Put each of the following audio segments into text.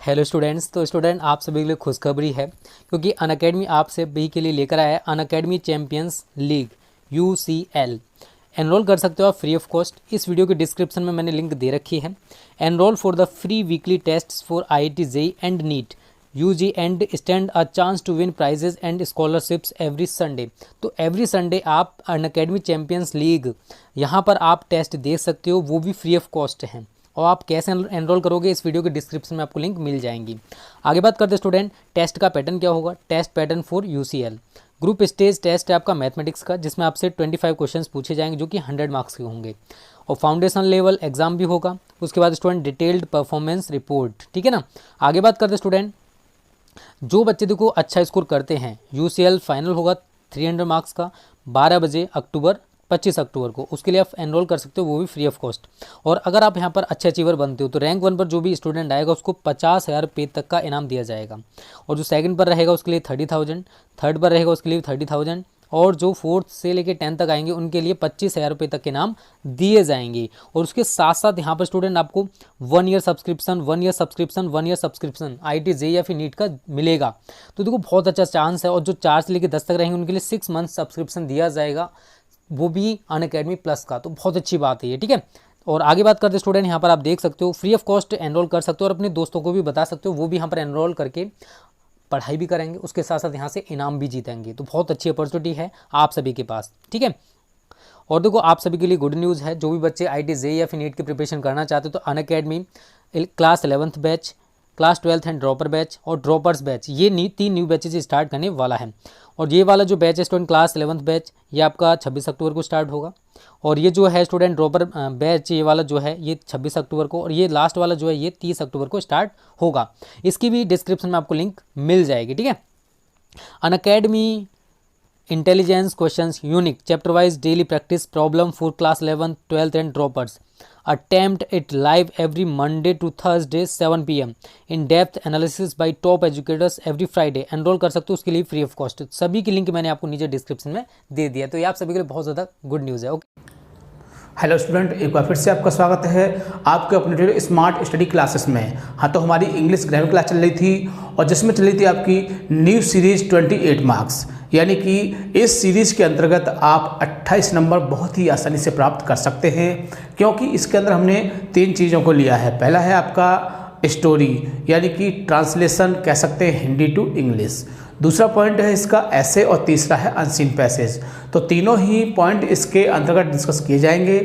Hello students. तो student आप सभी के लिए खुशखबरी है क्योंकि अनअकैडमी आप सभी के लिए लेकर आया है Unacademy champions league UCL। Enrol कर सकते हो आप फ्री ऑफ कॉस्ट। इस वीडियो के डिस्क्रिप्शन में मैंने लिंक दे रखी है। Enrol for the free weekly tests for IIT JEE and NEET UG and stand a chance to win prizes and scholarships every Sunday. तो एवरी संडे आप Unacademy champions league यहाँ पर आप टेस्ट दे सकते हो, वो भी फ्री ऑफ कॉस्ट हैं। और आप कैसे एनरोल करोगे इस वीडियो के डिस्क्रिप्शन में आपको लिंक मिल जाएंगी। आगे बात करते हैं स्टूडेंट, टेस्ट का पैटर्न क्या होगा। Test pattern for UCL group stage test है आपका मैथमेटिक्स का, जिसमें आपसे 25 क्वेश्चंस पूछे जाएंगे जो कि 100 मार्क्स के होंगे। और फाउंडेशन लेवल एग्जाम भी होगा। उसके बाद स्टूडेंट डिटेल्ड परफॉर्मेंस रिपोर्ट, ठीक है ना। आगे बात करते हैं स्टूडेंट, जो बच्चे देखो अच्छा स्कोर करते हैं UCL फाइनल होगा 300 मार्क्स का 12 बजे 25 अक्टूबर को। उसके लिए आप एनरोल कर सकते हो, वो भी फ्री ऑफ कॉस्ट। और अगर आप यहाँ पर अच्छे अचीवर बनते हो तो रैंक 1 पर जो भी स्टूडेंट आएगा उसको 50,000 रुपये तक का इनाम दिया जाएगा। और जो सेकंड पर रहेगा उसके लिए 30,000, थर्ड पर रहेगा उसके लिए 30,000, और जो 4th से लेकर 10th तक आएंगे उनके लिए 25,000 रुपये तक के इनाम दिए जाएंगे। और उसके साथ साथ यहाँ पर स्टूडेंट आपको 1 ईयर सब्सक्रिप्शन IIT JEE या फिर नीट का मिलेगा। तो देखो बहुत अच्छा चांस है। और जो 4 से लेकर 10 तक रहेंगे उनके लिए 6 मंथ सब्सक्रिप्शन दिया जाएगा, वो भी अनअकैडमी प्लस का। तो बहुत अच्छी बात है ये, ठीक है। और आगे बात करते हैं स्टूडेंट, यहाँ पर आप देख सकते हो फ्री ऑफ कॉस्ट एनरोल कर सकते हो और अपने दोस्तों को भी बता सकते हो, वो भी यहाँ पर एनरोल करके पढ़ाई भी करेंगे, उसके साथ साथ यहाँ से इनाम भी जीतेंगे। तो बहुत अच्छी अपॉर्चुनिटी है आप सभी के पास, ठीक है। और देखो आप सभी के लिए गुड न्यूज़ है, जो भी बच्चे IIT JEE या फिर नीट की प्रिपरेशन करना चाहते हो तो Unacademy class 11th batch, class 12th and dropper batch और ड्रॉपर्स बैच, ये 3 न्यू बैचेज स्टार्ट करने वाला है। और ये वाला जो बैच है स्टूडेंट क्लास 11th बैच, ये आपका 26 अक्टूबर को स्टार्ट होगा। और ये जो है स्टूडेंट ड्रॉपर बैच, ये वाला जो है ये 26 अक्टूबर को, और ये लास्ट वाला जो है ये 30 अक्टूबर को स्टार्ट होगा। इसकी भी डिस्क्रिप्शन में आपको लिंक मिल जाएगी, ठीक है। Unacademy intelligence questions unique chapter wise daily practice problem for class 11th 12th and droppers. Attempt it live every Monday to Thursday 7 PM. In depth analysis by top educators every Friday. Enrol कर सकते हो, उसके लिए free of cost. सभी की link मैंने आपको नीचे डिस्क्रिप्शन में दे दिया। तो ये आप सभी के लिए बहुत ज़्यादा गुड न्यूज़ है। ओके, हेलो स्टूडेंट, एक बार फिर से आपका स्वागत है आपके अपने स्मार्ट स्टडी क्लासेस में। हाँ, तो हमारी इंग्लिश ग्रामर क्लास चल रही थी और जिसमें चल रही थी आपकी न्यू सीरीज 28 मार्क्स, यानी कि इस सीरीज़ के अंतर्गत आप 28 नंबर बहुत ही आसानी से प्राप्त कर सकते हैं, क्योंकि इसके अंदर हमने 3 चीज़ों को लिया है। पहला है आपका स्टोरी, यानी कि ट्रांसलेशन कह सकते हैं हिंदी टू इंग्लिश। दूसरा पॉइंट है इसका ऐसे, और तीसरा है अनसीन पैसेज। तो तीनों ही पॉइंट इसके अंतर्गत डिस्कस किए जाएंगे।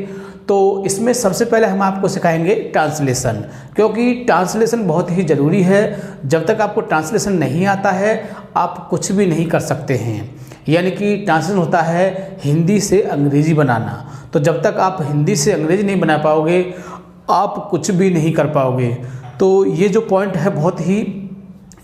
तो इसमें सबसे पहले हम आपको सिखाएंगे ट्रांसलेशन, क्योंकि ट्रांसलेशन बहुत ही ज़रूरी है। जब तक आपको ट्रांसलेशन नहीं आता है आप कुछ भी नहीं कर सकते हैं। यानी कि ट्रांसलेशन होता है हिंदी से अंग्रेजी बनाना। तो जब तक आप हिंदी से अंग्रेजी नहीं बना पाओगे आप कुछ भी नहीं कर पाओगे। तो ये जो पॉइंट है बहुत ही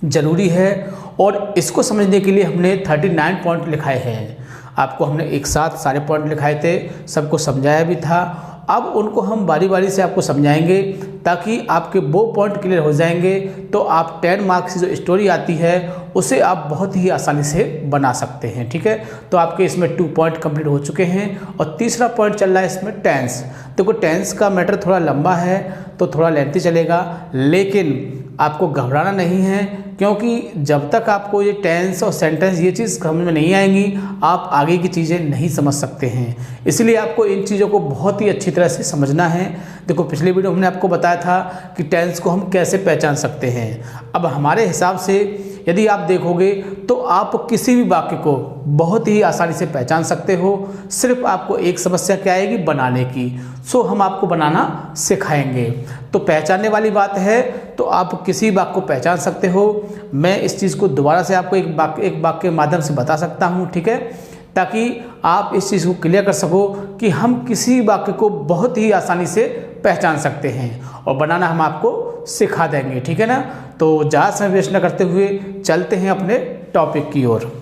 ज़रूरी है, और इसको समझने के लिए हमने 39 पॉइंट लिखाए हैं। आपको हमने एक साथ सारे पॉइंट लिखाए थे, सबको समझाया भी था। अब उनको हम बारी बारी से आपको समझाएंगे ताकि आपके वो पॉइंट क्लियर हो जाएंगे। तो आप 10 मार्क्स की जो स्टोरी आती है उसे आप बहुत ही आसानी से बना सकते हैं, ठीक है। तो आपके इसमें 2 पॉइंट कंप्लीट हो चुके हैं। और तीसरा पॉइंट चल रहा है इसमें टेंस। देखो टेंस का मैटर थोड़ा लंबा है तो थोड़ा लेंथी चलेगा, लेकिन आपको घबराना नहीं है, क्योंकि जब तक आपको ये टेंस और सेंटेंस ये चीज़ समझ में नहीं आएंगी आप आगे की चीज़ें नहीं समझ सकते हैं। इसलिए आपको इन चीज़ों को बहुत ही अच्छी तरह से समझना है। देखो पिछले वीडियो हमने आपको बताया था कि टेंस को हम कैसे पहचान सकते हैं। अब हमारे हिसाब से यदि आप देखोगे तो आप किसी भी वाक्य को बहुत ही आसानी से पहचान सकते हो। सिर्फ आपको एक समस्या क्या आएगी, बनाने की। सो हम आपको बनाना सिखाएंगे। तो पहचानने वाली बात है, तो आप किसी वाक्य को पहचान सकते हो। मैं इस चीज़ को दोबारा से आपको एक वाक्य के माध्यम से बता सकता हूँ, ठीक है, ताकि आप इस चीज़ को क्लियर कर सको कि हम किसी वाक्य को बहुत ही आसानी से पहचान सकते हैं, और बनाना हम आपको सिखा देंगे, ठीक है ना। तो ज़्यादा समय वेस्ट न करते हुए चलते हैं अपने टॉपिक की ओर।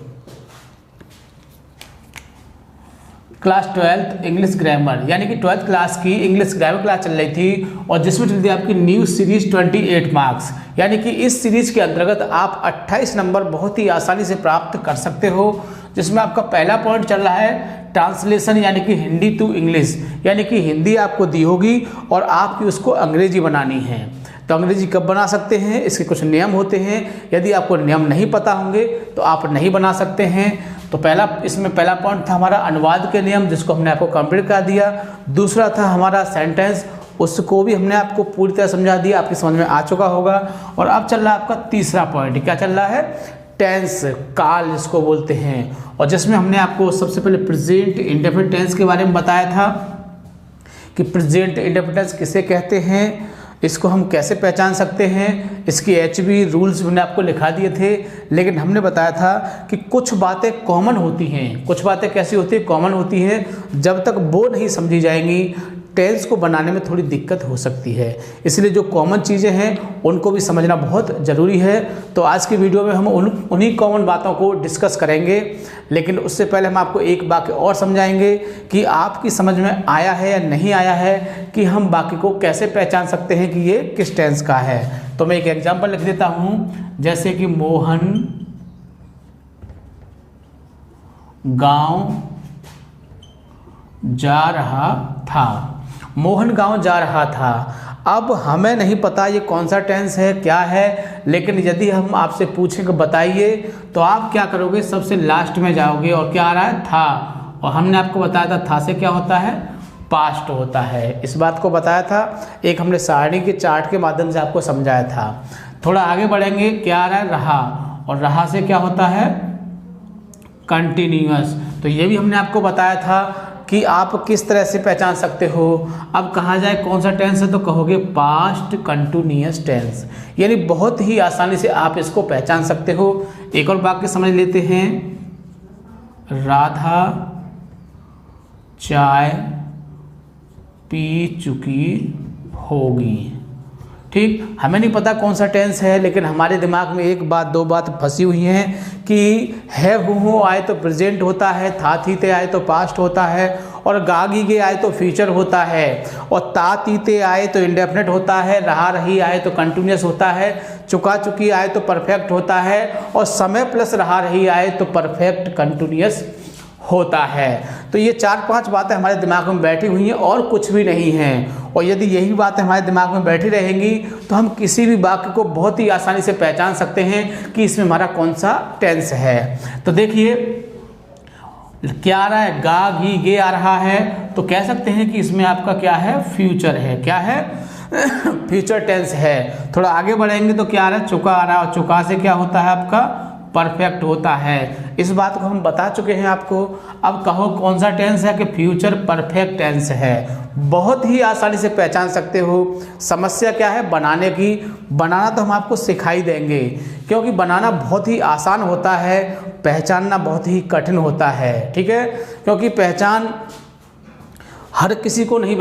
क्लास 12th इंग्लिश ग्रामर, यानी कि 12th क्लास की इंग्लिश ग्रामर क्लास चल रही थी, और जिसमें चलती है आपकी न्यू सीरीज 28 मार्क्स, यानी कि इस सीरीज के अंतर्गत आप 28 नंबर बहुत ही आसानी से प्राप्त कर सकते हो। जिसमें आपका पहला पॉइंट चल रहा है ट्रांसलेशन, यानी कि हिंदी टू इंग्लिश, यानी कि हिंदी आपको दी होगी और आपकी उसको अंग्रेजी बनानी है। तो अंग्रेजी कब बना सकते हैं, इसके कुछ नियम होते हैं। यदि आपको नियम नहीं पता होंगे तो आप नहीं बना सकते हैं। तो इसमें पहला पॉइंट था हमारा अनुवाद के नियम, जिसको हमने आपको कंप्लीट कर दिया। दूसरा था हमारा सेंटेंस, उसको भी हमने आपको पूरी तरह समझा दिया, आपकी समझ में आ चुका होगा। और अब चल रहा है आपका तीसरा पॉइंट, क्या चल रहा है, टेंस, काल जिसको बोलते हैं, और जिसमें हमने आपको सबसे पहले प्रेजेंट इंडेफिनिट टेंस के बारे में बताया था कि प्रेजेंट इंडेफिनिट टेंस किसे कहते हैं, इसको हम कैसे पहचान सकते हैं, इसकी HB रूल्स मैंने आपको लिखा दिए थे। लेकिन हमने बताया था कि कुछ बातें कॉमन होती हैं। कुछ बातें कैसी होती हैं, कॉमन होती हैं। जब तक वो नहीं समझी जाएंगी टेंस को बनाने में थोड़ी दिक्कत हो सकती है। इसलिए जो कॉमन चीज़ें हैं उनको भी समझना बहुत ज़रूरी है। तो आज की वीडियो में हम उन्हीं कॉमन बातों को डिस्कस करेंगे। लेकिन उससे पहले हम आपको एक वाक्य और समझाएंगे कि आपकी समझ में आया है या नहीं आया है, कि हम वाक्य को कैसे पहचान सकते हैं कि ये किस टेंस का है। तो मैं एक एग्जाम्पल लिख देता हूँ, जैसे कि मोहन गांव जा रहा था। मोहन गांव जा रहा था। अब हमें नहीं पता ये कौन सा टेंस है, क्या है, लेकिन यदि हम आपसे पूछें कि बताइए, तो आप क्या करोगे, सबसे लास्ट में जाओगे और क्या आ रहा है, था। और हमने आपको बताया था से क्या होता है, पास्ट होता है। इस बात को बताया था, एक हमने सारणी के चार्ट के माध्यम से आपको समझाया था। थोड़ा आगे बढ़ेंगे, क्या आ रहा है, रहा, और रहा से क्या होता है, कंटिन्यूअस। तो ये भी हमने आपको बताया था कि आप किस तरह से पहचान सकते हो। अब कहा जाए कौन सा टेंस है, तो कहोगे पास्ट कंटिन्यूअस टेंस, यानी बहुत ही आसानी से आप इसको पहचान सकते हो। एक और वाक्य समझ लेते हैं, राधा चाय पी चुकी होगी। ठीक, हमें नहीं पता कौन सा टेंस है, लेकिन हमारे दिमाग में एक बात दो बात फंसी हुई हैं कि है हूँ आए तो प्रेजेंट होता है, था थी ते आए तो पास्ट होता है, और गा गी गे आए तो फ्यूचर होता है, और ता ती ते आए तो इंडेफिनिट होता है, रहा रही आए तो कंटिन्यूअस होता है, चुका चुकी आए तो परफेक्ट होता है, और समय प्लस रहा रही आए तो परफेक्ट कंटिन्यूअस होता है। तो ये 4-5 बातें हमारे दिमाग में बैठी हुई हैं और कुछ भी नहीं हैं। और यदि यही बातें हमारे दिमाग में बैठी रहेंगी तो हम किसी भी वाक्य को बहुत ही आसानी से पहचान सकते हैं कि इसमें हमारा कौन सा टेंस है। तो देखिए क्या आ रहा है, गा घी गे आ रहा है, तो कह सकते हैं कि इसमें आपका क्या है, फ्यूचर है। क्या है, फ्यूचर टेंस है। थोड़ा आगे बढ़ेंगे तो क्या आ रहा है, चुका आ रहा है, और चुका से क्या होता है आपका, परफेक्ट होता है। इस बात को हम बता चुके हैं आपको। अब कहो कौन सा टेंस है, कि फ्यूचर परफेक्ट टेंस है। बहुत ही आसानी से पहचान सकते हो। समस्या क्या है, बनाने की। बनाना तो हम आपको सिखाई देंगे, क्योंकि बनाना बहुत ही आसान होता है, पहचानना बहुत ही कठिन होता है। ठीक है, क्योंकि पहचान हर किसी को नहीं,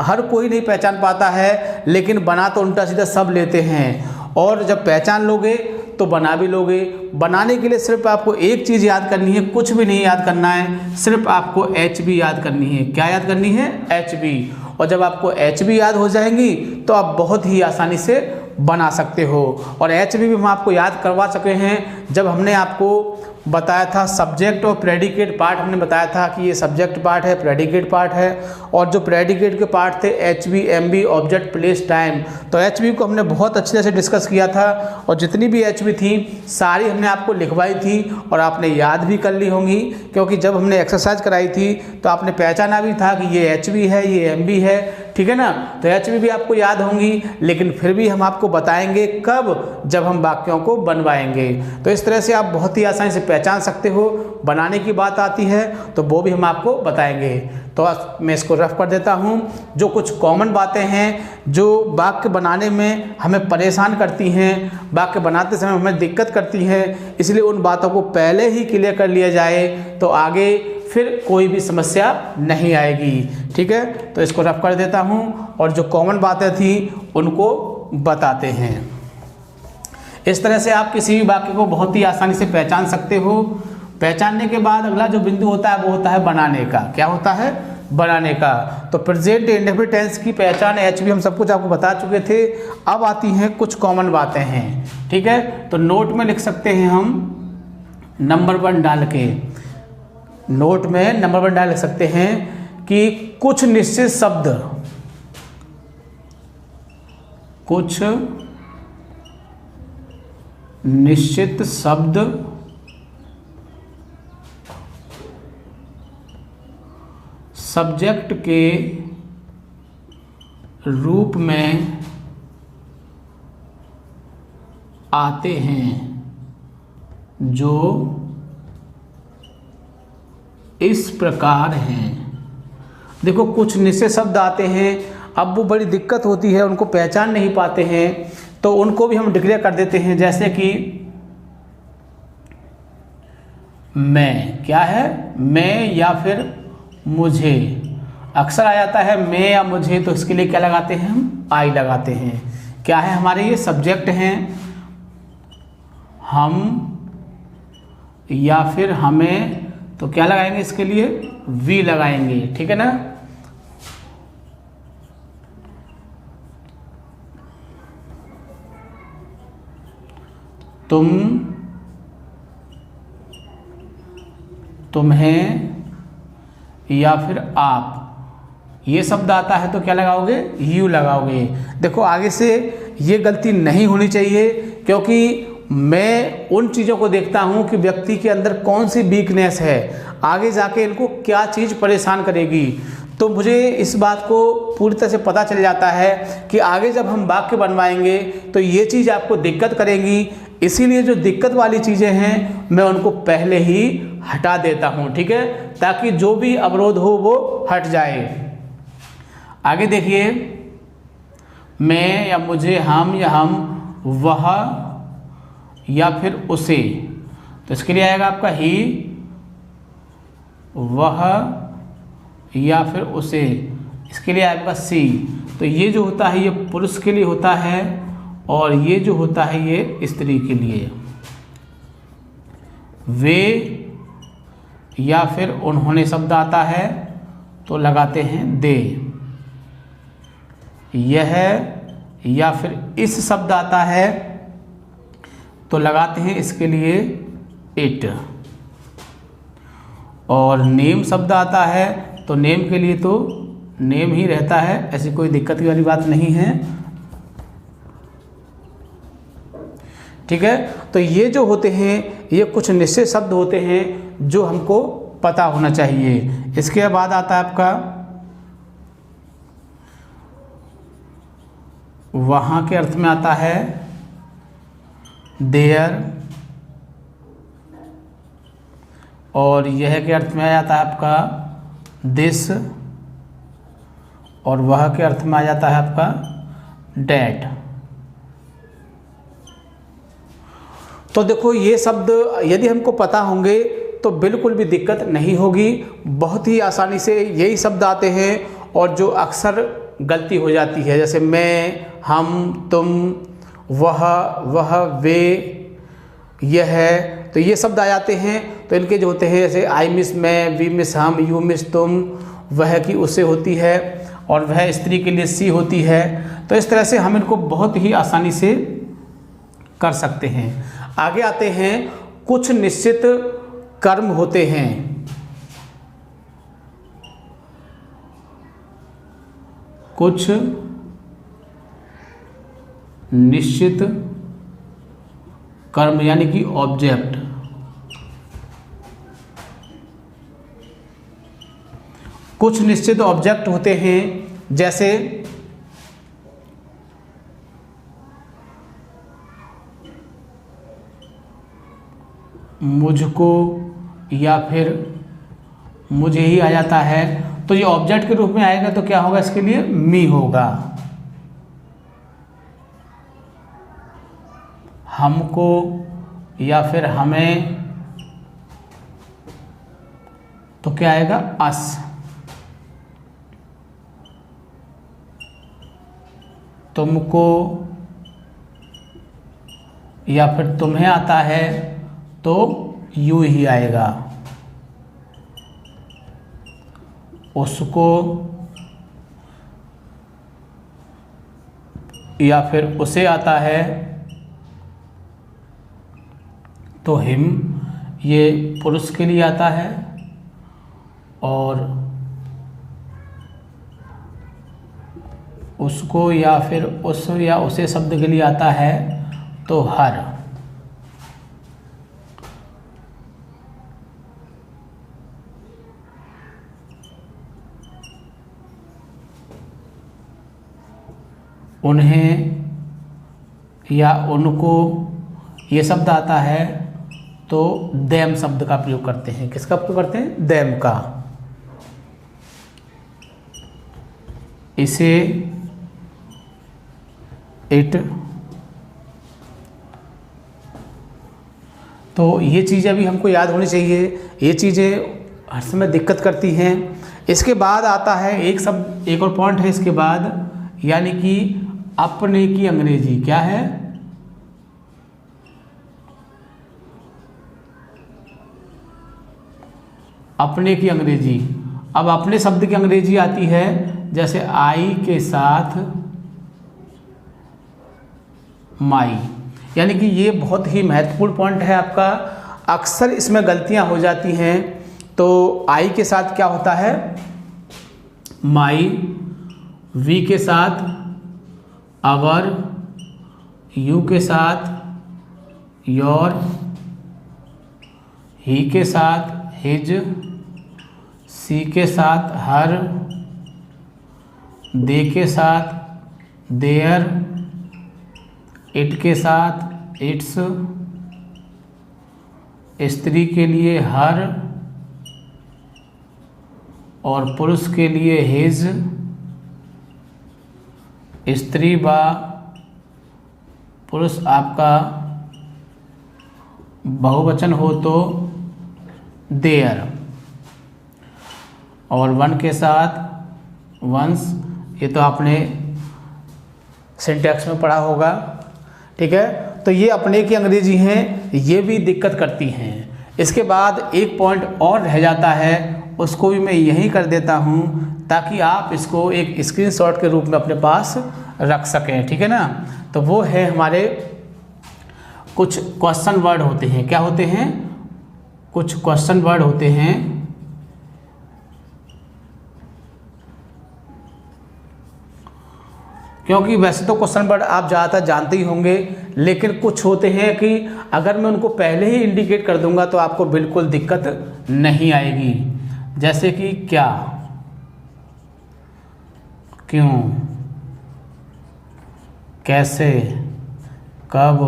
हर कोई नहीं पहचान पाता है, लेकिन बना तो उल्टा सीधा सब लेते हैं। और जब पहचान लोगे तो बना भी लोगे। बनाने के लिए सिर्फ आपको एक चीज़ याद करनी है, कुछ भी नहीं याद करना है, सिर्फ आपको HB याद करनी है। क्या याद करनी है, HB। और जब आपको HB याद हो जाएंगी तो आप बहुत ही आसानी से बना सकते हो। और HB भी हम आपको याद करवा चुके हैं जब हमने आपको बताया था सब्जेक्ट और प्रेडिकेट पार्ट। हमने बताया था कि ये सब्जेक्ट पार्ट है, प्रेडिकेट पार्ट है, और जो प्रेडिकेट के पार्ट थे HB, MB, object, place, time. तो HB को हमने बहुत अच्छे से डिस्कस किया था, और जितनी भी HB थी सारी हमने आपको लिखवाई थी और आपने याद भी कर ली होंगी, क्योंकि जब हमने एक्सरसाइज कराई थी तो आपने पहचाना भी था कि ये HB है, ये MB है। ठीक है ना, तो HB भी आपको याद होंगी, लेकिन फिर भी हम आपको बताएंगे कब, जब हम वाक्यों को बनवाएंगे। तो इस तरह से आप बहुत ही आसानी से पहचान सकते हो। बनाने की बात आती है तो वो भी हम आपको बताएंगे। तो मैं इसको रफ कर देता हूँ। जो कुछ कॉमन बातें हैं जो वाक्य बनाने में हमें परेशान करती हैं, वाक्य बनाते समय हमें दिक्कत करती हैं, इसलिए उन बातों को पहले ही क्लियर कर लिया जाए तो आगे फिर कोई भी समस्या नहीं आएगी। ठीक है, तो इसको रफ कर देता हूँ और जो कॉमन बातें थी उनको बताते हैं। इस तरह से आप किसी भी वाक्य को बहुत ही आसानी से पहचान सकते हो। पहचानने के बाद अगला जो बिंदु होता है वो होता है बनाने का। क्या होता है, बनाने का। तो प्रेजेंट इंडेफिनिट टेंस की पहचान HB हम सब कुछ आपको बता चुके थे। अब आती हैं कुछ कॉमन बातें हैं। ठीक है, तो नोट में लिख सकते हैं हम नंबर 1 डाल के, नोट में नंबर 1 डाल सकते हैं कि कुछ निश्चित शब्द कुछ निश्चित शब्द सब्जेक्ट के रूप में आते हैं जो इस प्रकार हैं। देखो कुछ निश्चित शब्द आते हैं, अब वो बड़ी दिक्कत होती है, उनको पहचान नहीं पाते हैं, तो उनको भी हम डिक्लेयर कर देते हैं। जैसे कि मैं, क्या है, मैं या फिर मुझे, अक्सर आ जाता है मैं या मुझे, तो इसके लिए क्या लगाते हैं हम, आई लगाते हैं। क्या है हमारे ये सब्जेक्ट हैं, हम या फिर हमें, तो क्या लगाएंगे इसके लिए, वी लगाएंगे, ठीक है ना। तुम, तुम्हें या फिर आप, ये शब्द आता है तो क्या लगाओगे, यू लगाओगे। देखो आगे से ये गलती नहीं होनी चाहिए, क्योंकि मैं उन चीज़ों को देखता हूँ कि व्यक्ति के अंदर कौन सी वीकनेस है, आगे जाके इनको क्या चीज़ परेशान करेगी। तो मुझे इस बात को पूरी तरह से पता चल जाता है कि आगे जब हम वाक्य बनवाएंगे तो ये चीज़ आपको दिक्कत करेंगी। इसीलिए जो दिक्कत वाली चीज़ें हैं मैं उनको पहले ही हटा देता हूँ, ठीक है, ताकि जो भी अवरोध हो वो हट जाए। आगे देखिए, मैं या मुझे, हम या हम, वह या फिर उसे, तो इसके लिए आएगा आपका ही, वह या फिर उसे, इसके लिए आएगा सी। तो ये जो होता है ये पुरुष के लिए होता है और ये जो होता है ये स्त्री के लिए। वे या फिर उन्होंने शब्द आता है तो लगाते हैं दे। यह या फिर इस शब्द आता है तो लगाते हैं इसके लिए इट। और नेम शब्द आता है तो नेम के लिए तो नेम ही रहता है, ऐसी कोई दिक्कत वाली बात नहीं है, ठीक है। तो ये जो होते हैं ये कुछ निश्चित शब्द होते हैं जो हमको पता होना चाहिए। इसके बाद आता है आपका वहाँ के अर्थ में आता है देयर, और यह के अर्थ में आ जाता है आपका दिस, और वह के अर्थ में आ जाता है आपका डैट। तो देखो ये शब्द यदि हमको पता होंगे तो बिल्कुल भी दिक्कत नहीं होगी, बहुत ही आसानी से यही शब्द आते हैं। और जो अक्सर गलती हो जाती है, जैसे मैं, हम, तुम, वह, वे, यह है, तो ये शब्द आ जाते हैं। तो इनके जो होते हैं जैसे आई मिस मैं, वी मिस हम, यू मिस तुम, वह की उससे होती है, और वह स्त्री के लिए सी होती है। तो इस तरह से हम इनको बहुत ही आसानी से कर सकते हैं। आगे आते हैं, कुछ निश्चित कर्म होते हैं, कुछ निश्चित कर्म यानी कि ऑब्जेक्ट। कुछ निश्चित ऑब्जेक्ट होते हैं, जैसे मुझको या फिर मुझे ही आ जाता है, तो ये ऑब्जेक्ट के रूप में आएगा तो क्या होगा, इसके लिए मी होगा। हमको या फिर हमें तो क्या आएगा, अस। तुमको या फिर तुम्हें आता है तो यू ही आएगा। उसको या फिर उसे आता है तो हिम, ये पुरुष के लिए आता है। और उसको या फिर उस या उसे शब्द के लिए आता है तो हर। उन्हें या उनको ये शब्द आता है तो देम शब्द का प्रयोग करते हैं। किसका प्रयोग करते हैं? देम का। इसे, इट। तो ये चीज़ें अभी हमको याद होनी चाहिए, ये चीज़ें हर समय दिक्कत करती हैं। इसके बाद आता है एक शब्द, एक और पॉइंट है इसके बाद, यानी कि अपने की अंग्रेजी। क्या है? अपने की अंग्रेजी। अब अपने शब्द की अंग्रेजी आती है जैसे आई के साथ माई, यानी कि ये बहुत ही महत्वपूर्ण पॉइंट है आपका। अक्सर इसमें गलतियां हो जाती हैं। तो आई के साथ क्या होता है? माई। वी के साथ अवर। यू के साथ योर। ही के साथ हिज। सी के साथ हर। दे के साथ देयर। इट के साथ इट्स। स्त्री के लिए हर और पुरुष के लिए हिज। स्त्री व पुरुष आपका बहुवचन हो तो देयर। और वन के साथ वंस, ये तो आपने सिंटैक्स में पढ़ा होगा। ठीक है, तो ये अपने की अंग्रेजी हैं, ये भी दिक्कत करती हैं। इसके बाद एक पॉइंट और रह जाता है, उसको भी मैं यहीं कर देता हूँ ताकि आप इसको एक स्क्रीनशॉट के रूप में अपने पास रख सकें। ठीक है ना? तो वो है हमारे कुछ क्वेश्चन वर्ड होते हैं। क्या होते हैं? कुछ क्वेश्चन वर्ड होते हैं। क्योंकि वैसे तो क्वेश्चन वर्ड आप ज़्यादातर जानते ही होंगे, लेकिन कुछ होते हैं कि अगर मैं उनको पहले ही इंडिकेट कर दूंगा तो आपको बिल्कुल दिक्कत नहीं आएगी। जैसे कि क्या, क्यों, कैसे, कब,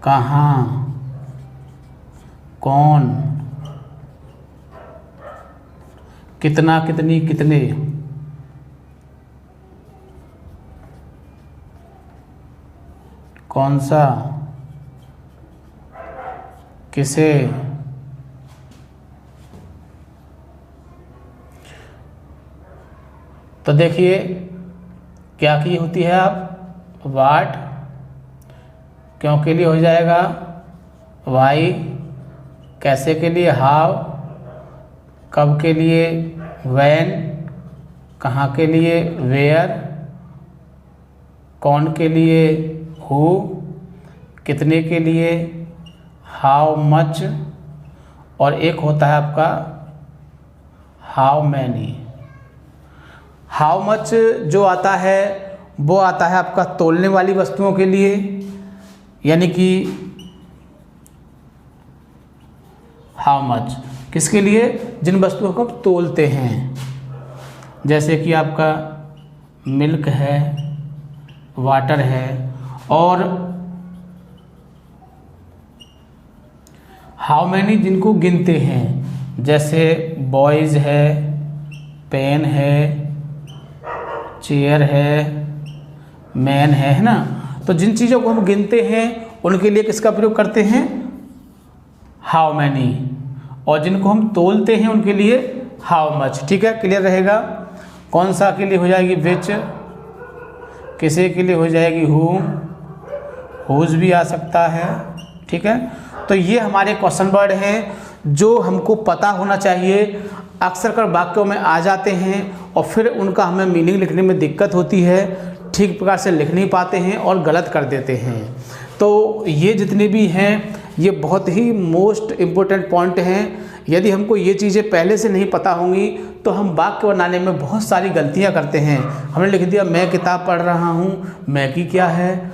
कहाँ, कौन, कितना, कितनी, कितने, कौन सा, किसे। तो देखिए क्या की होती है आप, वाट, क्यों के लिए हो जाएगा वाई, कैसे के लिए हाउ, कब के लिए व्हेन, कहाँ के लिए वेयर, कौन के लिए हु, कितने के लिए हाउ मच, और एक होता है आपका हाउ मैनी। हाउ मच जो आता है वो आता है आपका तोलने वाली वस्तुओं के लिए, यानी कि हाउ मच किसके लिए? जिन वस्तुओं को हम तोलते हैं, जैसे कि आपका मिल्क है, वाटर है। और हाउ मैनी जिनको गिनते हैं, जैसे बॉयज़ है, पेन है, चेयर है, मैन है ना। तो जिन चीज़ों को हम गिनते हैं उनके लिए किसका प्रयोग करते हैं? How many. और जिनको हम तोलते हैं उनके लिए हाउ मच। ठीक है, क्लियर रहेगा। कौन सा के लिए हो जाएगी विच, किसे के लिए हो जाएगी हूम, हुज भी आ सकता है। ठीक है, तो ये हमारे क्वेश्चन वर्ड हैं जो हमको पता होना चाहिए। अक्सर कर वाक्यों में आ जाते हैं और फिर उनका हमें मीनिंग लिखने में दिक्कत होती है, ठीक प्रकार से लिख नहीं पाते हैं और गलत कर देते हैं। तो ये जितने भी हैं ये बहुत ही मोस्ट इम्पोर्टेंट पॉइंट हैं, यदि हमको ये चीज़ें पहले से नहीं पता होंगी तो हम वाक्य बनाने में बहुत सारी गलतियाँ करते हैं। हमने लिख दिया मैं किताब पढ़ रहा हूँ, मैं की क्या है,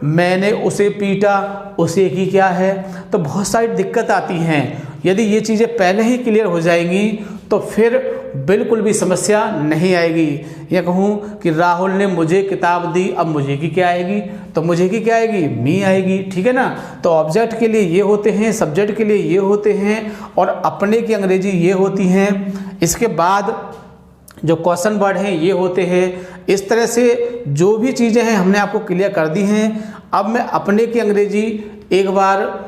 मैंने उसे पीटा, उसे की क्या है, तो बहुत सारी दिक्कत आती हैं। यदि ये चीज़ें पहले ही क्लियर हो जाएंगी तो फिर बिल्कुल भी समस्या नहीं आएगी। या कहूँ कि राहुल ने मुझे किताब दी, अब मुझे की क्या आएगी, तो मुझे की क्या आएगी, मी आएगी, ठीक है ना। तो ऑब्जेक्ट के लिए ये होते हैं, सब्जेक्ट के लिए ये होते हैं, और अपने की अंग्रेजी ये होती हैं। इसके बाद जो क्वेश्चन वर्ड हैं ये होते हैं। इस तरह से जो भी चीज़ें हैं हमने आपको क्लियर कर दी हैं। अब मैं अपने की अंग्रेजी एक बार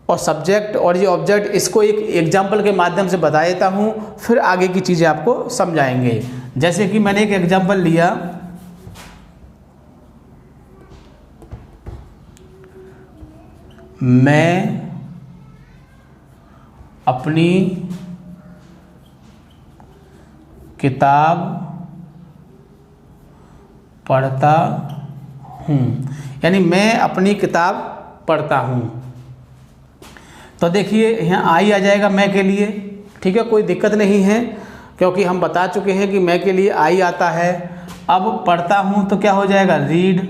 और सब्जेक्ट और ये ऑब्जेक्ट इसको एक एग्जाम्पल के माध्यम से बता देता हूँ, फिर आगे की चीज़ें आपको समझाएंगे। जैसे कि मैंने एक एग्जाम्पल लिया, मैं अपनी किताब पढ़ता हूँ, यानी मैं अपनी किताब पढ़ता हूँ। तो देखिए यहाँ आई आ जाएगा मैं के लिए, ठीक है, कोई दिक्कत नहीं है क्योंकि हम बता चुके हैं कि मैं के लिए आई आता है। अब पढ़ता हूँ तो क्या हो जाएगा, रीड,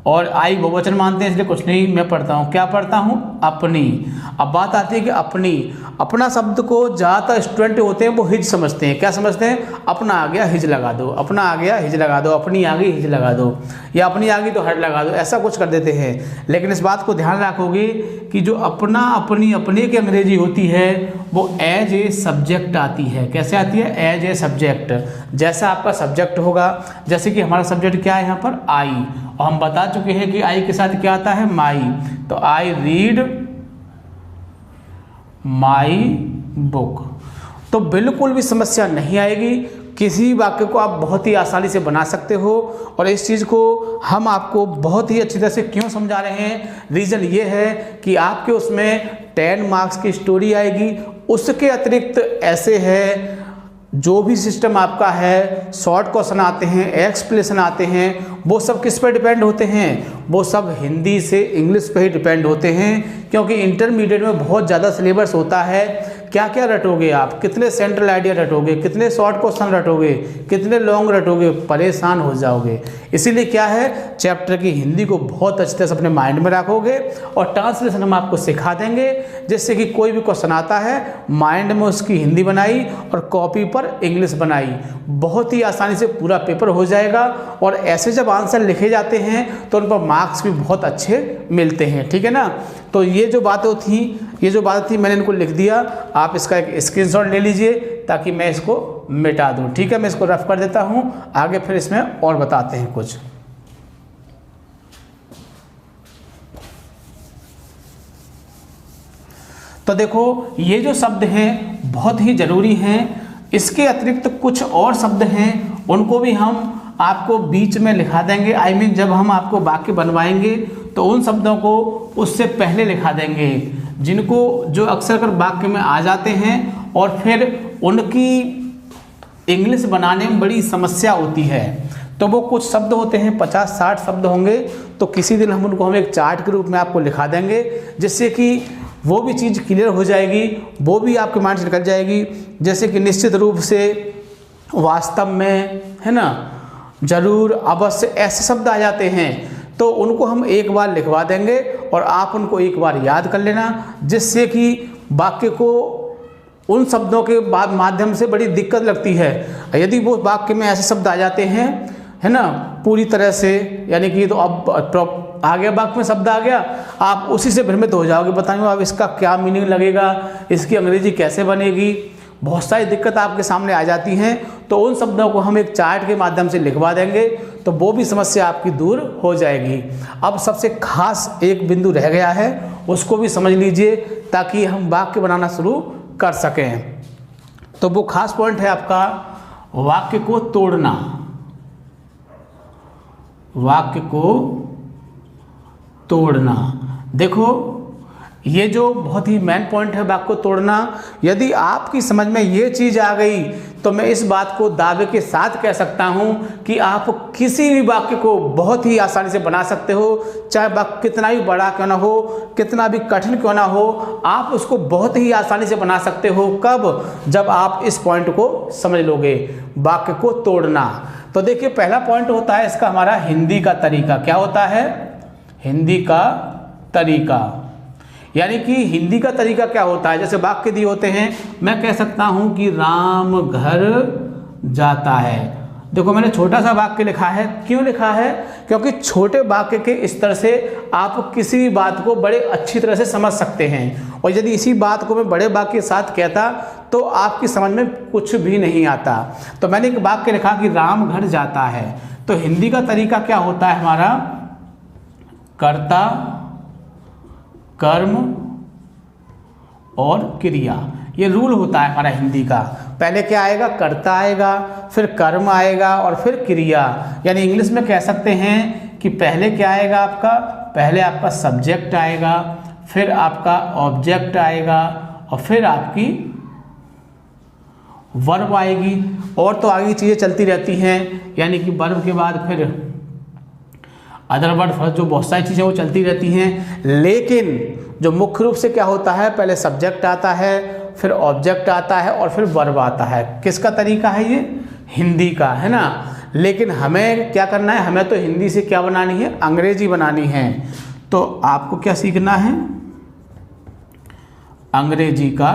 और आई बहुवचन मानते हैं इसलिए कुछ नहीं, मैं पढ़ता हूँ, क्या पढ़ता हूँ, अपनी। अब बात आती है कि अपनी, अपना शब्द को ज़्यादातर स्टूडेंट होते हैं वो हिज समझते हैं। क्या समझते हैं, अपना आ गया हिज लगा दो, अपना आ गया हिज लगा दो, अपनी आ गई हिज लगा दो, या अपनी आ गई तो हट लगा दो, ऐसा कुछ कर देते हैं। लेकिन इस बात को ध्यान रखोगे कि जो अपना, अपनी, अपने की अंग्रेजी होती है वो एज ए सब्जेक्ट आती है। कैसे आती है, एज ए सब्जेक्ट। जैसा आपका सब्जेक्ट होगा, जैसे कि हमारा सब्जेक्ट क्या है यहाँ पर, आई, और हम बता चुके हैं कि आई के साथ क्या आता है, माई। तो आई रीड माई बुक। तो बिल्कुल भी समस्या नहीं आएगी, किसी वाक्य को आप बहुत ही आसानी से बना सकते हो। और इस चीज़ को हम आपको बहुत ही अच्छी तरह से क्यों समझा रहे हैं, रीज़न ये है कि आपके उसमें 10 मार्क्स की स्टोरी आएगी। उसके अतिरिक्त ऐसे है जो भी सिस्टम आपका है, शॉर्ट क्वेश्चन आते हैं, एक्सप्लेनेशन आते हैं, वो सब किस पर डिपेंड होते हैं, वो सब हिंदी से इंग्लिश पे ही डिपेंड होते हैं। क्योंकि इंटरमीडिएट में बहुत ज़्यादा सिलेबस होता है। क्या क्या रटोगे आप, कितने सेंट्रल आइडिया रटोगे, कितने शॉर्ट क्वेश्चन रटोगे, कितने लॉन्ग रटोगे, परेशान हो जाओगे। इसीलिए क्या है, चैप्टर की हिंदी को बहुत अच्छी तरह से अपने माइंड में रखोगे और ट्रांसलेशन हम आपको सिखा देंगे, जिससे कि कोई भी क्वेश्चन आता है माइंड में उसकी हिंदी बनाई और कॉपी पर इंग्लिश बनाई, बहुत ही आसानी से पूरा पेपर हो जाएगा। और ऐसे जब आंसर लिखे जाते हैं तो उन पर मार्क्स भी बहुत अच्छे मिलते हैं, ठीक है ना। तो ये जो बातें थी मैंने इनको लिख दिया, आप इसका एक स्क्रीनशॉट ले लीजिए ताकि मैं इसको मिटा दूं, ठीक है। मैं इसको रफ कर देता हूं, आगे फिर इसमें और बताते हैं कुछ। तो देखो ये जो शब्द हैं बहुत ही ज़रूरी हैं। इसके अतिरिक्त कुछ और शब्द हैं, उनको भी हम आपको बीच में लिखा देंगे। I mean, जब हम आपको वाक्य बनवाएंगे तो उन शब्दों को उससे पहले लिखा देंगे, जिनको जो अक्सर कर वाक्य में आ जाते हैं और फिर उनकी इंग्लिश बनाने में बड़ी समस्या होती है। तो वो कुछ शब्द होते हैं, 50-60 शब्द होंगे। तो किसी दिन हम एक चार्ट के रूप में आपको लिखा देंगे, जिससे कि वो भी चीज़ क्लियर हो जाएगी, वो भी आपके माइंड से निकल जाएगी। जैसे कि निश्चित रूप से, वास्तव में, है ना, जरूर, अवश्य, ऐसे शब्द आ जाते हैं। तो उनको हम एक बार लिखवा देंगे और आप उनको एक बार याद कर लेना, जिससे कि वाक्य को उन शब्दों के बाद माध्यम से बड़ी दिक्कत लगती है। यदि वो वाक्य में ऐसे शब्द आ जाते हैं, है ना, पूरी तरह से, यानी कि तो अब आ गया वाक्य में शब्द आ गया, आप उसी से भ्रमित हो जाओगे, बताइए अब इसका क्या मीनिंग लगेगा, इसकी अंग्रेजी कैसे बनेगी, बहुत सारी दिक्कत आपके सामने आ जाती हैं। तो उन शब्दों को हम एक चार्ट के माध्यम से लिखवा देंगे, तो वो भी समस्या आपकी दूर हो जाएगी। अब सबसे खास एक बिंदु रह गया है, उसको भी समझ लीजिए ताकि हम वाक्य बनाना शुरू कर सकें। तो वो खास पॉइंट है आपका वाक्य को तोड़ना। वाक्य को तोड़ना, देखो ये जो बहुत ही मेन पॉइंट है वाक्य को तोड़ना। यदि आपकी समझ में ये चीज़ आ गई तो मैं इस बात को दावे के साथ कह सकता हूं कि आप किसी भी वाक्य को बहुत ही आसानी से बना सकते हो, चाहे वाक्य कितना भी बड़ा क्यों ना हो, कितना भी कठिन क्यों ना हो, आप उसको बहुत ही आसानी से बना सकते हो। कब? जब आप इस पॉइंट को समझ लोगे, वाक्य को तोड़ना। तो देखिए पहला पॉइंट होता है इसका हमारा हिंदी का तरीका। क्या होता है? हिंदी का तरीका। यानी कि हिंदी का तरीका क्या होता है? जैसे वाक्य दिए होते हैं, मैं कह सकता हूं कि राम घर जाता है। देखो मैंने छोटा सा वाक्य लिखा है। क्यों लिखा है? क्योंकि छोटे वाक्य के स्तर से आप किसी भी बात को बड़े अच्छी तरह से समझ सकते हैं, और यदि इसी बात को मैं बड़े वाक्य के साथ कहता तो आपकी समझ में कुछ भी नहीं आता। तो मैंने एक वाक्य लिखा कि राम घर जाता है। तो हिंदी का तरीका क्या होता है हमारा? कर्ता, कर्म और क्रिया, ये रूल होता है हमारा हिंदी का। पहले क्या आएगा? कर्ता आएगा, फिर कर्म आएगा और फिर क्रिया। यानी इंग्लिश में कह सकते हैं कि पहले क्या आएगा आपका? पहले आपका सब्जेक्ट आएगा, फिर आपका ऑब्जेक्ट आएगा और फिर आपकी वर्ब आएगी। और तो आगे चीज़ें चलती रहती हैं, यानी कि वर्ब के बाद फिर अदर वर्ड, फर्स्ट, जो बहुत सारी चीज़ें वो चलती रहती हैं। लेकिन जो मुख्य रूप से क्या होता है? पहले सब्जेक्ट आता है, फिर ऑब्जेक्ट आता है और फिर वर्ब आता है। किसका तरीका है ये? हिंदी का, है ना। लेकिन हमें क्या करना है? हमें तो हिंदी से क्या बनानी है? अंग्रेजी बनानी है। तो आपको क्या सीखना है? अंग्रेजी का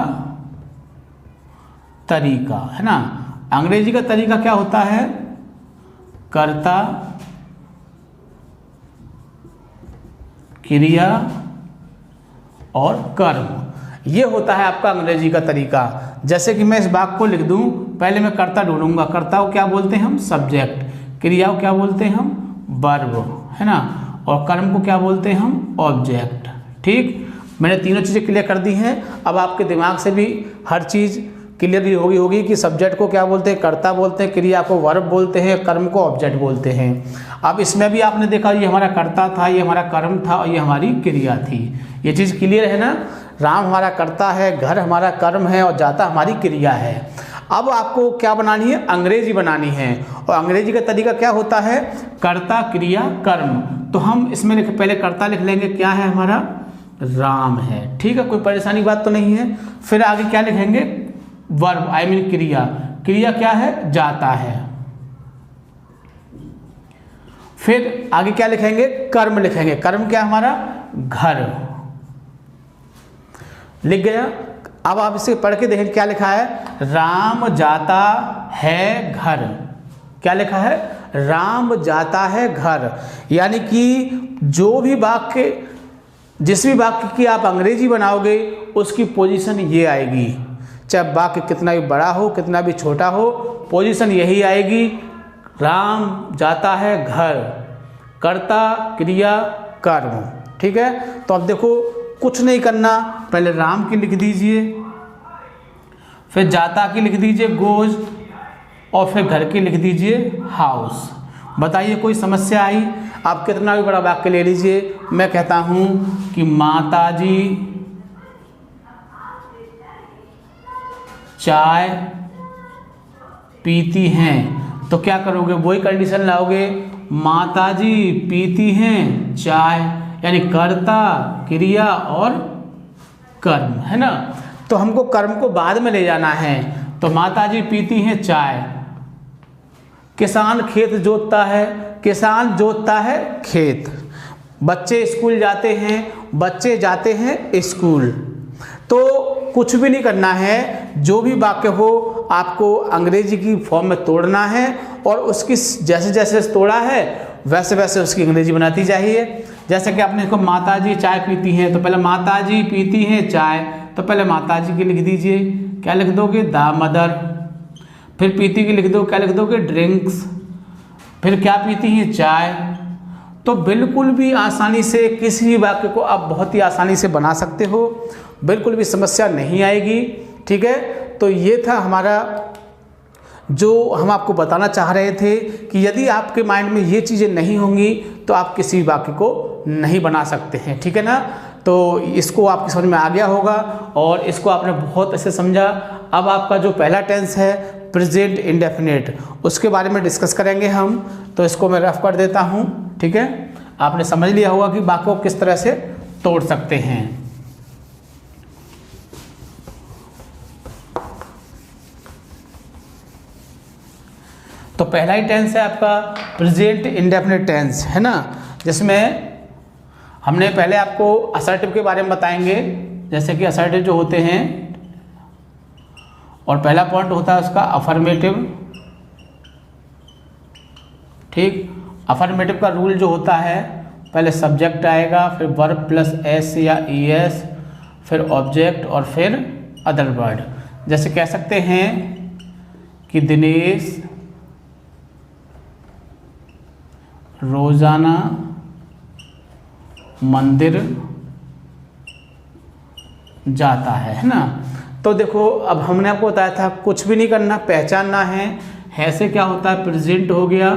तरीका, है ना। अंग्रेजी का तरीका क्या होता है? कर्ता, क्रिया और कर्म, ये होता है आपका अंग्रेजी का तरीका। जैसे कि मैं इस वाक्य को लिख दूं, पहले मैं कर्ता ढूंढूंगा। कर्ता को क्या बोलते हैं हम? सब्जेक्ट। क्रिया को क्या बोलते हैं हम? वर्ब, है ना। और कर्म को क्या बोलते हैं हम? ऑब्जेक्ट। ठीक, मैंने तीनों चीज़ें क्लियर कर दी हैं। अब आपके दिमाग से भी हर चीज़ क्लियर होगी कि सब्जेक्ट को क्या बोलते हैं? कर्ता बोलते हैं, क्रिया को वर्ब बोलते हैं, कर्म को ऑब्जेक्ट बोलते हैं। अब इसमें भी आपने देखा ये हमारा कर्ता था, ये हमारा कर्म था और ये हमारी क्रिया थी। ये चीज़ क्लियर है ना। राम हमारा कर्ता है, घर हमारा कर्म है और जाता हमारी क्रिया है। अब आपको क्या बनानी है? अंग्रेजी बनानी है। और अंग्रेजी का तरीका क्या होता है? कर्ता, क्रिया, कर्म। तो हम इसमें पहले कर्ता लिख लेंगे, क्या है हमारा? राम है। ठीक है, कोई परेशानी बात तो नहीं है। फिर आगे क्या लिखेंगे? वर्ब, आई मीन क्रिया। क्रिया क्या है? जाता है। फिर आगे क्या लिखेंगे? कर्म लिखेंगे। कर्म क्या हमारा? घर। लिख गया। अब आप इसे पढ़ के देखें क्या लिखा है? राम जाता है घर। क्या लिखा है? राम जाता है घर। यानी कि जो भी वाक्य, जिस भी वाक्य की आप अंग्रेजी बनाओगे उसकी पोजीशन ये आएगी। चाहे वाक्य कितना भी बड़ा हो, कितना भी छोटा हो, पोजीशन यही आएगी। राम जाता है घर, कर्ता, क्रिया, कर्म। ठीक है, तो अब देखो कुछ नहीं करना, पहले राम की लिख दीजिए, फिर जाता की लिख दीजिए गोज, और फिर घर की लिख दीजिए हाउस। बताइए कोई समस्या आई? आप कितना भी बड़ा वाक्य ले लीजिए। मैं कहता हूँ कि माताजी चाय पीती हैं, तो क्या करोगे? वही कंडीशन लाओगे, माताजी पीती हैं चाय, यानी कर्ता, क्रिया और कर्म, है ना। तो हमको कर्म को बाद में ले जाना है। तो माताजी पीती हैं चाय। किसान खेत जोतता है, किसान जोतता है खेत। बच्चे स्कूल जाते हैं, बच्चे जाते हैं स्कूल। तो कुछ भी नहीं करना है, जो भी वाक्य हो आपको अंग्रेजी की फॉर्म में तोड़ना है और उसकी जैसे जैसे तोड़ा है वैसे वैसे उसकी अंग्रेजी बनाती जाइए। जैसे कि आपने इसको माताजी चाय पीती हैं, तो पहले माताजी पीती हैं चाय, तो पहले माताजी की लिख दीजिए, क्या लिख दोगे? The mother. फिर पीती की लिख दो, क्या लिख दोगे? ड्रिंक्स। फिर क्या पीती हैं? चाय। तो बिल्कुल भी आसानी से किसी भी वाक्य को आप बहुत ही आसानी से बना सकते हो, बिल्कुल भी समस्या नहीं आएगी। ठीक है, तो ये था हमारा जो हम आपको बताना चाह रहे थे कि यदि आपके माइंड में ये चीज़ें नहीं होंगी तो आप किसी वाक्य को नहीं बना सकते हैं। ठीक है ना, तो इसको आपकी समझ में आ गया होगा और इसको आपने बहुत अच्छे समझा। अब आपका जो पहला टेंस है, प्रेजेंट इंडेफिनिट, उसके बारे में डिस्कस करेंगे हम। तो इसको मैं रफ कर देता हूँ, ठीक है। आपने समझ लिया होगा कि वाक्य को किस तरह से तोड़ सकते हैं। तो पहला ही टेंस है आपका प्रेजेंट इंडेफिनिट टेंस, है ना, जिसमें हमने पहले आपको असर्टिव के बारे में बताएंगे, जैसे कि असर्टिव जो होते हैं, और पहला पॉइंट होता है उसका अफर्मेटिव, ठीक। अफर्मेटिव का रूल जो होता है, पहले सब्जेक्ट आएगा, फिर वर्ब प्लस एस या ईएस, फिर ऑब्जेक्ट और फिर अदर वर्ड। जैसे कह सकते हैं कि दिनेश रोजाना मंदिर जाता है ना। तो देखो, अब हमने आपको बताया था कुछ भी नहीं करना, पहचानना है से क्या होता है प्रेजेंट हो गया,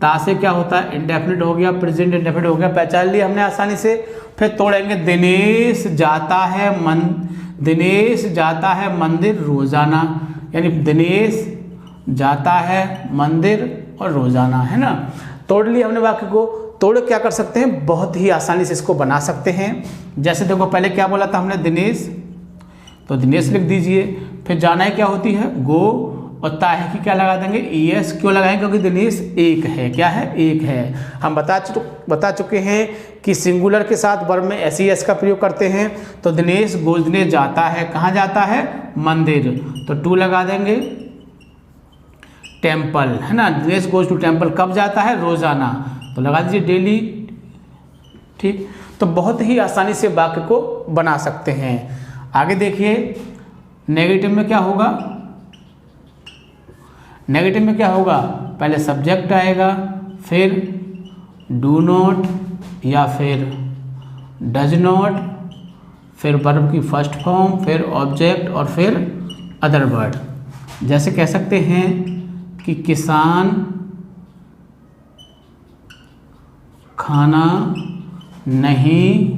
ता से क्या होता है इंडेफिनिट हो गया, प्रेजेंट इंडेफिनिट हो गया, पहचान लिया हमने आसानी से। फिर तोड़ेंगे, दिनेश जाता है मंदिर रोजाना, यानी दिनेश जाता है मंदिर और रोजाना, है ना। तोड़ लिया हमने वाक्य को। तोड़ क्या कर सकते हैं, बहुत ही आसानी से इसको बना सकते हैं। जैसे देखो, पहले क्या बोला था हमने, दिनेश, तो दिनेश लिख दीजिए। फिर जाना है क्या होती है, गो, और ताहे की क्या लगा देंगे, ईएस। क्यों लगाएंगे, क्योंकि दिनेश एक है, क्या है, एक है। हम बता चुके हैं कि सिंगुलर के साथ वर्ब में एस का प्रयोग करते हैं। तो दिनेश जाता है, कहाँ जाता है, मंदिर, तो टू लगा देंगे, टेम्पल, है ना। दिनेश गोज टू टेम्पल कब जाता है, रोजाना, तो लगा दीजिए डेली, ठीक। तो बहुत ही आसानी से वाक्य को बना सकते हैं। आगे देखिए, नेगेटिव में क्या होगा, नेगेटिव में क्या होगा, पहले सब्जेक्ट आएगा, फिर डू नॉट या फिर डज नॉट, फिर वर्ब की फर्स्ट फॉर्म, फिर ऑब्जेक्ट और फिर अदर वर्ड। जैसे कह सकते हैं कि किसान खाना नहीं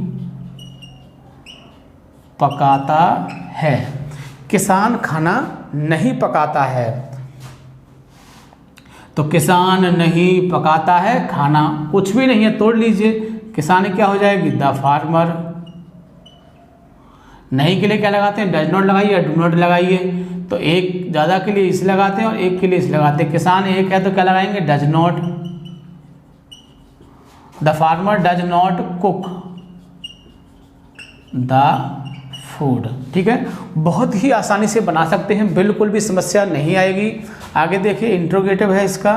पकाता है, किसान खाना नहीं पकाता है। तो किसान नहीं पकाता है खाना, कुछ भी नहीं है, तोड़ लीजिए। किसान क्या हो जाएगी, द फार्मर। नहीं के लिए क्या लगाते हैं, डज नॉट लगाइए या डू नॉट लगाइए। तो एक ज़्यादा के लिए इस लगाते हैं और एक के लिए इस लगाते हैं। किसान एक है तो क्या लगाएंगे, does not. The farmer does not cook the food, ठीक है। बहुत ही आसानी से बना सकते हैं, बिल्कुल भी समस्या नहीं आएगी। आगे देखिए, इंट्रोगेटिव है इसका।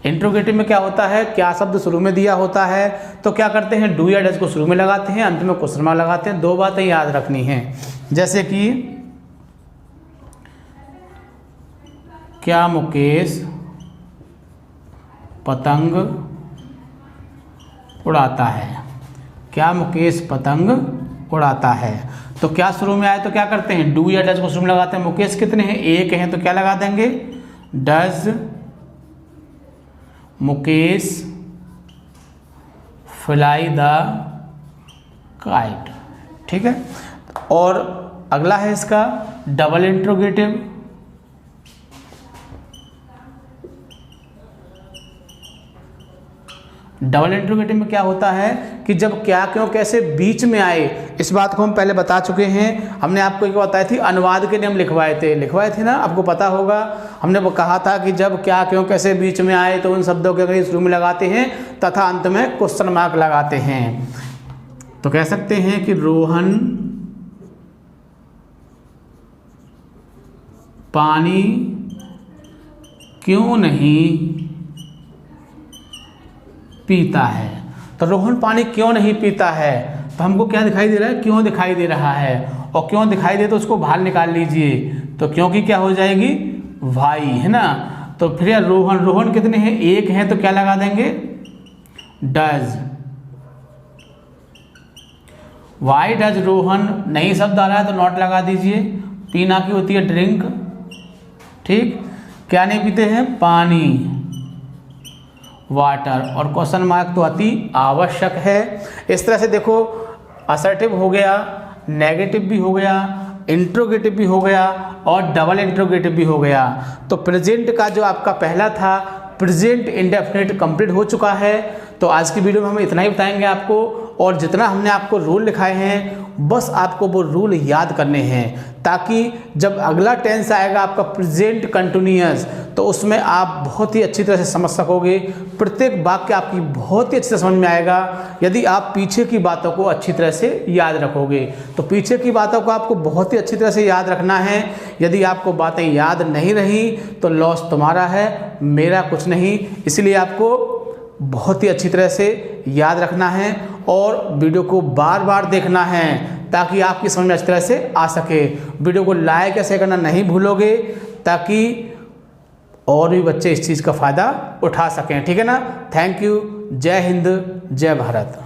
इंट्रोगेटिव में क्या होता है, क्या शब्द शुरू में दिया होता है तो क्या करते हैं, डू या डज को शुरू में लगाते हैं, अंत में क्वेश्चन मार्क लगाते हैं। दो बातें याद रखनी है, जैसे कि क्या मुकेश पतंग उड़ाता है, क्या मुकेश पतंग उड़ाता है। तो क्या शुरू में आए तो क्या करते हैं, डू या डज को शुरू में लगाते हैं। मुकेश कितने हैं, एक हैं, तो क्या लगा देंगे, does Mukesh fly the kite, ठीक है। और अगला है इसका डबल इंट्रोगेटिव। डबल इंट्रोगेटिव में क्या होता है कि जब क्या क्यों कैसे बीच में आए, इस बात को हम पहले बता चुके हैं। हमने आपको एक बताई थी, अनुवाद के नियम लिखवाए थे ना, आपको पता होगा। हमने वो कहा था कि जब क्या क्यों कैसे बीच में आए तो उन शब्दों के अगर शुरू में लगाते हैं तथा अंत में क्वेश्चन मार्क लगाते हैं। तो कह सकते हैं कि रोहन पानी क्यों नहीं पीता है। तो रोहन पानी क्यों नहीं पीता है, तो हमको क्या दिखाई दे रहा है, क्यों दिखाई दे रहा है। और क्यों दिखाई दे तो उसको बाहर निकाल लीजिए, तो क्योंकि क्या हो जाएगी, भाई, है ना। तो फिर रोहन कितने हैं, एक है, तो क्या लगा देंगे, डज। वाई डज रोहन नहीं शब्द आ रहा है तो नॉट लगा दीजिए। पीना की होती है ड्रिंक, ठीक। क्या नहीं पीते हैं, पानी, वाटर। और क्वेश्चन मार्क तो अति आवश्यक है। इस तरह से देखो, असर्टिव हो गया, नेगेटिव भी हो गया, इंट्रोगेटिव भी हो गया और डबल इंट्रोगेटिव भी हो गया। तो प्रेजेंट का जो आपका पहला था प्रेजेंट इंडेफिनिट कंप्लीट हो चुका है। तो आज की वीडियो में हम इतना ही बताएंगे आपको, और जितना हमने आपको रूल लिखाए हैं बस आपको वो रूल याद करने हैं, ताकि जब अगला टेंस आएगा आपका प्रेजेंट कंटिन्यूअस तो उसमें आप बहुत ही अच्छी तरह से समझ सकोगे। प्रत्येक वाक्य आपकी बहुत ही अच्छी तरह समझ में आएगा यदि आप पीछे की बातों को अच्छी तरह से याद रखोगे। तो पीछे की बातों को आपको बहुत ही अच्छी तरह से याद रखना है। यदि आपको बातें याद नहीं रही तो लॉस तुम्हारा है, मेरा कुछ नहीं। इसलिए आपको बहुत ही अच्छी तरह से याद रखना है और वीडियो को बार बार देखना है ताकि आपकी समझ में अच्छी तरह से आ सके। वीडियो को लाइक या शेयर करना नहीं भूलोगे ताकि और भी बच्चे इस चीज़ का फ़ायदा उठा सकें। ठीक है ना। Thank you. जय हिंद, जय भारत।